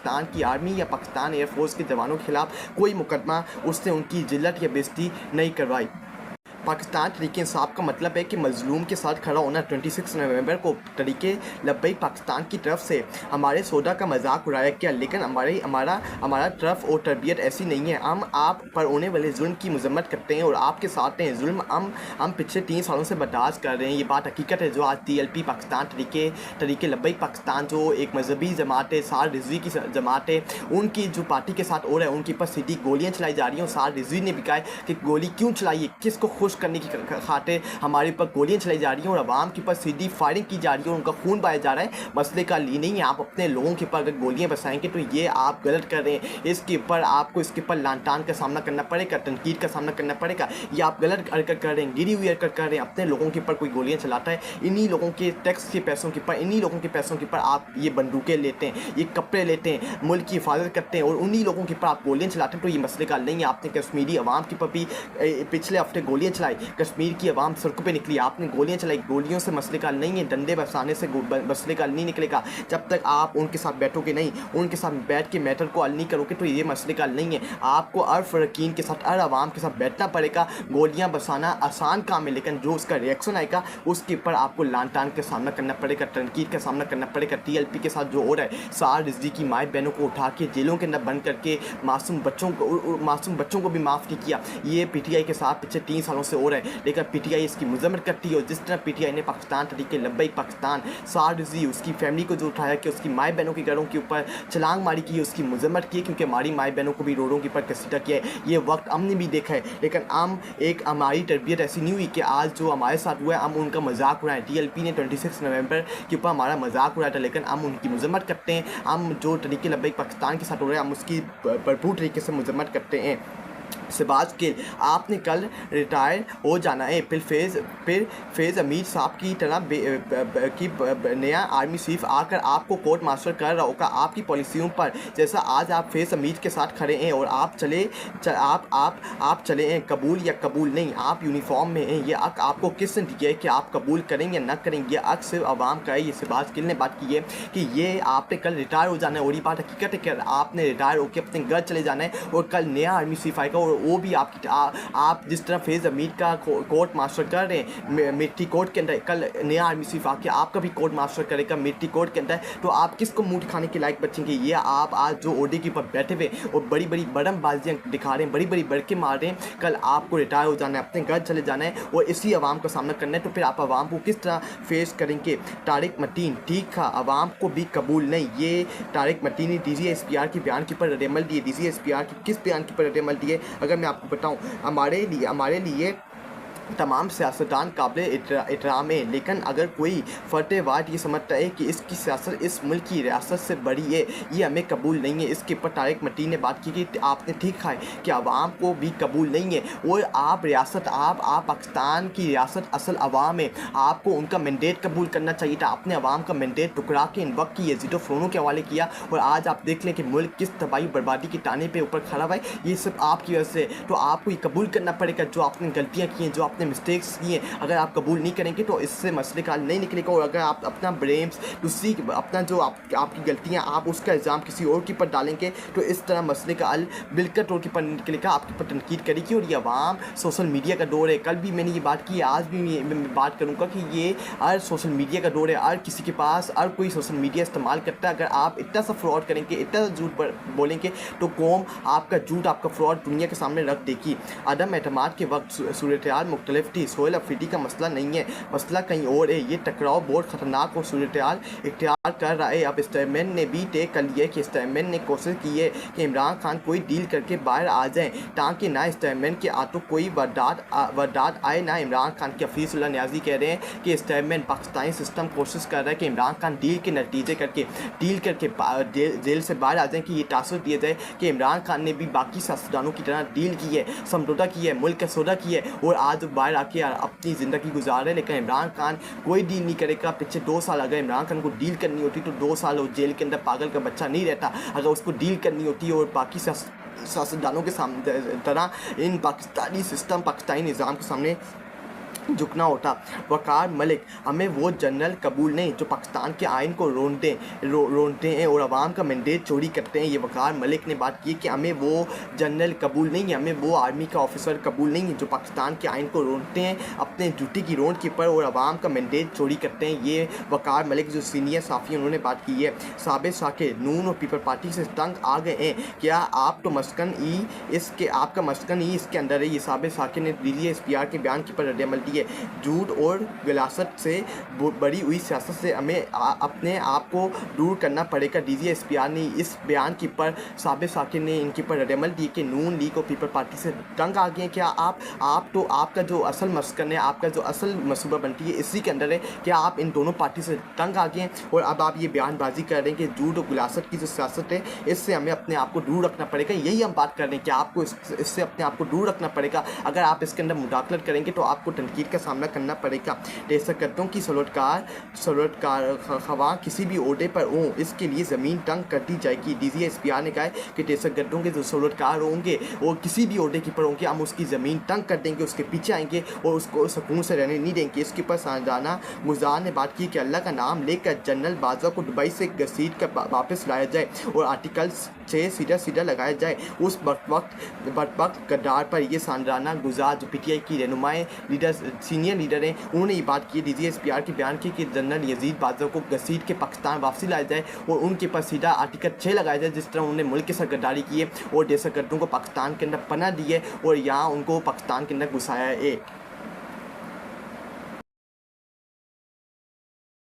पाकिस्तान की आर्मी या पाकिस्तान एयरफोर्स के जवानों के खिलाफ कोई मुकदमा उसने उनकी जिल्लत या बेइज्जती नहीं करवाई। पाकिस्तान तरीके इंसाफ का मतलब है कि मजलूम के साथ खड़ा होना। 26 नवंबर को तरीके लब्बैक पाकिस्तान की तरफ से हमारे सौदा का मजाक उड़ाया गया, लेकिन हमारा तरफ और तरबियत ऐसी नहीं है। हम आप पर होने वाले जुल्म की मजम्मत करते हैं और आपके साथ हैं। जुल्म हम पिछले 3 सालों से बर्दाश्त कर रहे हैं, ये बात हकीकत है। जो आज TLP पाकिस्तान तरीके लब्बैक पाकिस्तान जो एक मजहबी जमात है, सार रिजवी की जमात है, उनकी जो पार्टी के साथ हो रहा है, उनके ऊपर सीधी गोलियाँ चलाई जा रही हैं। सार रिजवी ने भी कहा है कि गोली क्यों चलाई है, किसको खुश करने की खातिर हमारे ऊपर गोलियां चलाई जा रही हैं और आवाम के ऊपर सीधी फायरिंग की जा रही है और उनका खून बहाया जा रहा है। मसले का ली नहीं है। आप अपने लोगों के ऊपर अगर गोलियां बरसाएंगे तो ये आप गलत कर रहे हैं। इसके ऊपर आपको इसके ऊपर लानतान का सामना करना पड़ेगा, तनकीद का सामना करना पड़ेगा। ये आप गलत हरकत कर रहे हैं, गिरी हुई हरकत कर रहे हैं। अपने लोगों के ऊपर कोई गोलियां चलाता है, इन्हीं लोगों के टैक्स के पैसों के ऊपर, इन्हीं लोगों के पैसों के ऊपर आप ये बंदूकें लेते हैं, ये कपड़े लेते हैं, मुल्क की हिफाजत करते हैं और उन्हीं लोगों के ऊपर आप गोलियां चलाते हैं। तो ये मसले का नहीं है। आपने कश्मीरी आवाम के ऊपर भी पिछले हफ्ते गोलियां चलाई, कश्मीर की आवाम सड़कों पे निकली, आपने गोलियां चलाई। गोलियों से मसले का नहीं है, डंडे बरसाने से मसले का नहीं निकलेगा। जब तक आप उनके साथ बैठोगे नहीं, उनके साथ बैठ के मैटर को हल नहीं करोगे तो ये मसले का नहीं है। आपको अर्फ रकीन के साथ, हर आवाम के साथ बैठना पड़ेगा। गोलियां बरसाना आसान काम है, लेकिन जो उसका रिएक्शन आएगा उसके ऊपर आपको लान तान का सामना करना पड़ेगा, तनकीद का सामना करना पड़ेगा। TLP के साथ जो हो रहा है, सार रिजवी की माए बहनों को उठा के जेलों के अंदर बंद करके मासूम बच्चों को भी माफ़ नहीं किया। ये PTI के साथ पिछले 3 सालों से हो रहा है, लेकिन PTI इसकी मजम्मत करती है। और जिस तरह PTI ने पाकिस्तान तरीके लब्बैक पाकिस्तान, सार रिजवी, उसकी फैमिली को जो उठाया कि उसकी माए बहनों के घरों के ऊपर छलांग मारी की, उसकी मजम्मत की, क्योंकि हमारी माए बहनों को भी रोडों के ऊपर घसीटा किया है। ये वक्त हमने भी देखा है, लेकिन हमारी तरबियत ऐसी नहीं हुई कि आज जो हमारे साथ हुआ है हम उनका मजाक उड़ाएं। TLP ने 26 नवंबर के ऊपर हमारा मजाक उड़ाया था, लेकिन हम उनकी मजम्मत करते हैं। हम जो तरीके लब्बैक पाकिस्तान के साथ हो रहे हैं, हम उसकी भरपूर तरीके से मजम्मत करते हैं। शहबाज गिल, आपने कल रिटायर हो जाना है, फिर फेज़ अमीर साहब की तरह नया आर्मी चीफ आकर आपको कोर्ट मार्शल कर रहा होगा आपकी पॉलिसियों पर। जैसा आज आप फेज़ अमीर के साथ खड़े हैं और आप चले हैं, कबूल या कबूल नहीं, आप यूनिफॉर्म में हैं। ये हक आपको किसने दिया है कि आप कबूल करें या ना करें? ये हक सिर्फ आवाम का है। ये शहबाज गिल ने बात की है कि ये आपने कल रिटायर हो जाना है, और ये बात हकीकत है कि आपने रिटायर होकर अपने घर चले जाना है और कल नया आर्मी चीफ आएगा और वो भी आप जिस तरह फेज़ अमीर का कोर्ट मार्शल कर रहे हैं मिट्टी कोर्ट के अंदर, कल नया आर्मी चीफ आके आपका भी कोर्ट मार्शल करेगा मिट्टी कोर्ट के अंदर। तो आप किसको मुंह दिखाने के लायक बचेंगे? ये आप आज जो ओडी के ऊपर बैठे हुए और बड़ी बड़ी बड़मबाजियाँ दिखा रहे हैं, बड़ी बड़ी बड़के मार रहे हैं, कल आपको रिटायर हो जाना है, अपने घर चले जाना है और इसी आवाम का सामना करना है। तो फिर आप आवाम को किस तरह फेस करेंगे? तारिक मतीन, ठीक था, आवाम को भी कबूल नहीं। ये तारिक मतीन ने DGSPR के बयान के ऊपर रद्द-ए-अमल दिए। DGSPR के किस बयान के ऊपर रद्द-ए-अमल दिए अगर मैं आपको बताऊं? हमारे लिए तमाम सियासतदान काबिल एहतराम है, लेकिन अगर कोई फतेहवाद ये समझता है कि इसकी सियासत इस मुल्क की रियासत से बड़ी है, ये हमें कबूल नहीं है। इसके ऊपर तारिक मतीन ने बात की कि आपने ठीक कहा है कि आवाम को भी कबूल नहीं है और आप पाकिस्तान की रियासत असल आवाम है, आपको उनका मैंडेट कबूल करना चाहिए था। आपने आवाम का मैंडेट टुकरा के इन वक्त की यजीदो फ़रोनों के हवाले किया और आज आप देख लें कि मुल्क किस तबाही बर्बादी की टाने पे ऊपर खड़ा हुआ है। ये सब आपकी वजह से। तो आपको ये कबूल करना पड़ेगा जो आपने गलतियाँ की हैं, जो अपने मिस्टेक्स किए। अगर आप कबूल नहीं करेंगे तो इससे मसले का हल नहीं निकलेगा। और अगर आप अपना ब्लेम्स अपना जो आपकी गलतियां आप उसका इल्ज़ाम किसी और के ऊपर डालेंगे तो इस तरह मसले का हल बिल्कुल तौर के ऊपर निकलेगा, आपके ऊपर तनकीद करेगी। और ये आवाम सोशल मीडिया का दौर है, कल भी मैंने ये बात की, आज भी मैं बात करूँगा कि ये हर सोशल मीडिया का दौर है। हर किसी के पास हर कोई सोशल मीडिया इस्तेमाल करता है। अगर आप इतना सा फ्रॉड करेंगे, इतना झूठ बोलेंगे तो कौम आपका झूठ, आपका फ्रॉड दुनिया के सामने रख देगी। अदम एतमाद के वक्त सूरत-ए-हाल मुख्तलिफ थी। सोहेल अफरीदी का मसला नहीं है, मसला कहीं और है। ये टकराव बहुत ख़तरनाक और सूरत-ए-हाल इख्तियार कर रहा है। अब स्टेटमेंट ने भी तय कर लिया कि स्टेटमेंट ने कोशिश की है कि इमरान खान कोई डील करके बाहर आ जाएं, ताकि ना स्टेटमेंट के आतों कोई वारदात आए, ना इमरान खान के हफीज़ुल्लाह न्याज़ी कह रहे हैं कि स्टेटमेंट पाकिस्तानी सिस्टम कोशिश कर रहा है कि इमरान खान डील के नतीजे करके जेल से बाहर आ जाएँ, कि ये तासुर दिया जाए कि इमरान खान ने भी बाकी सियासतदानों की तरह डील की है, समझौता की है, मुल्क का सौदा किया है और आज बाहर आके अपनी ज़िंदगी गुजार रहे। लेकिन इमरान खान कोई डील नहीं करेगा। पिछले 2 साल अगर इमरान खान को डील करनी होती तो 2 साल वो जेल के अंदर पागल का बच्चा नहीं रहता। अगर उसको डील करनी होती और बाकी सियासतदानों के सामने तरह इन पाकिस्तानी सिस्टम, पाकिस्तानी निज़ाम के सामने झुकना होता। वक़ार मलिक, हमें वो जनरल कबूल नहीं जो पाकिस्तान के आइन को रोनते हैं और अवाम का मैंडेट चोरी करते हैं। ये वक़ार मलिक ने बात की कि हमें वो जनरल कबूल नहीं है, हमें वो आर्मी का ऑफिसर कबूल नहीं है जो पाकिस्तान के आइन को रोनते हैं, अपने ड्यूटी की रोंद के पर और अवाम का मैंडेट चोरी करते हैं। ये वक़ार मलिक जो सीनियर साफ़ी हैं उन्होंने बात की है। साबिर साकिर, नून और पीपल पार्टी से तंग आ गए हैं क्या आप, तो मस्कन ई इसके आपका मस्कन ही इसके अंदर है। ये साबिर साकिर ने DGSPR के बयान के पर रद्द-ए-अमल दी है। झूठ और गलासत से बड़ी हुई सियासत से हमें अपने आप को दूर करना पड़ेगा। DGSPR ने इस बयान के पर साबिर साकिर ने इनके पर रद्द-ए-अमल दी कि नून लीग और पीपल पार्टी से तंग आ गए हैं क्या आप तो आपका जो असल मस्कन है, आपका जो असल मनसूबा बनती है इसी के अंदर है, क्या आप इन दोनों पार्टी से तंग आ गए हैं और अब आप ये बयानबाजी कर रहे हैं कि झूठ और गलासत की जो सियासत है इससे हमें अपने आप को दूर रखना पड़ेगा। यही हम बात कर रहे हैं कि आपको इससे अपने आप को दूर रखना पड़ेगा। अगर आप इसके अंदर मुदाखलत करेंगे तो आपको तनकीद का सामना करना पड़ेगा। दहशतगर्दों की सलोटकार खवा किसी भी ओहदे पर हो इसके लिए ज़मीन तंग कर दी जाएगी। DGSPR ने कहा है कि दहशतगर्दों के जो सलोटकार होंगे और किसी भी ओहदे के पर होंगे हम उसकी ज़मीन तंग कर देंगे, उसके पीछे आएंगे और उसको सुकून से रहने नहीं देंगे। इसके ऊपर साजाना गुजार ने बात की कि अल्लाह का नाम लेकर जनरल बाजवा को दुबई से घसीट कर वापस लाया जाए और आर्टिकल 6 सीधा लगाया जाए। उस वक्त गद्दार पर यह साजाना गुजार जो PTI की रहनुमाएं सीनियर लीडर हैं उन्होंने ये बात की। DGSPR के बयान की कि जनरल यजीद बाजवा को घसीट के पाकिस्तान वापसी लाया जाए और उनके पास सीधा आर्टिकल 6 लगाया जाए जिस तरह उन्होंने मुल्क के साथ गद्दारी की है और दहशतगर्दों को पाकिस्तान के अंदर पनाह दी है और यहाँ उनको पाकिस्तान के अंदर घुसाया है।